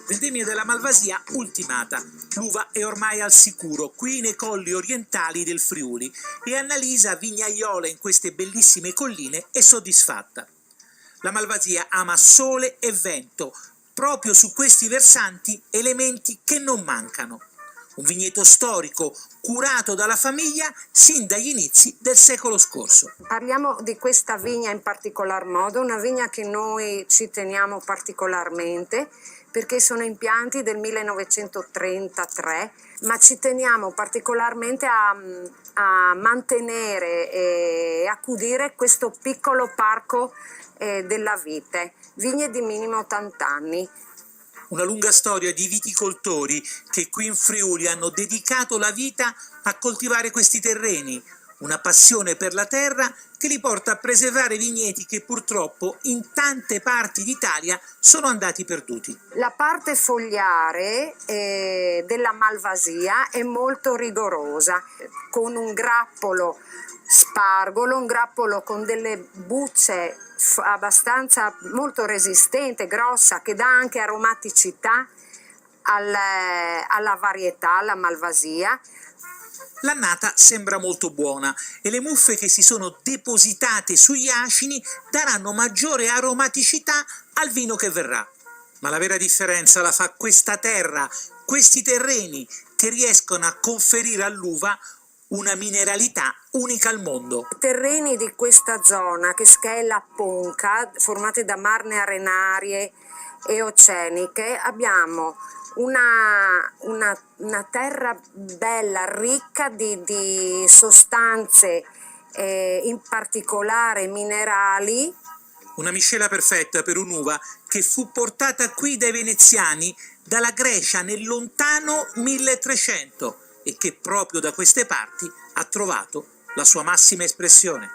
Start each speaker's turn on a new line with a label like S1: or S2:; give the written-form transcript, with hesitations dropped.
S1: vendemmia della Malvasia ultimata. L'uva è ormai al sicuro, qui nei colli orientali del Friuli, e Annalisa, vignaiola in queste bellissime colline, è soddisfatta. La Malvasia ama sole e vento, proprio su questi versanti elementi che non mancano. Un vigneto storico curato dalla famiglia sin dagli inizi del secolo scorso.
S2: Parliamo di questa vigna in particolar modo, una vigna che noi ci teniamo particolarmente perché sono impianti del 1933, ma ci teniamo particolarmente a mantenere e accudire questo piccolo parco della vite, vigne di minimo 80 anni.
S1: Una lunga storia di viticoltori che qui in Friuli hanno dedicato la vita a coltivare questi terreni, una passione per la terra che li porta a preservare vigneti che purtroppo in tante parti d'Italia sono andati perduti.
S2: La parte fogliare della Malvasia è molto rigorosa, con un grappolo spargolo, un grappolo con delle bucce abbastanza molto resistente, grossa, che dà anche aromaticità alla varietà, alla Malvasia.
S1: L'annata sembra molto buona e le muffe che si sono depositate sugli acini daranno maggiore aromaticità al vino che verrà. Ma la vera differenza la fa questa terra, questi terreni che riescono a conferire all'uva una mineralità unica al mondo.
S2: I terreni di questa zona, che è la Ponca, formati da marne arenarie e oceaniche, abbiamo una terra bella, ricca di sostanze, in particolare minerali.
S1: Una miscela perfetta per un'uva che fu portata qui dai veneziani dalla Grecia nel lontano 1300 e che proprio da queste parti ha trovato la sua massima espressione.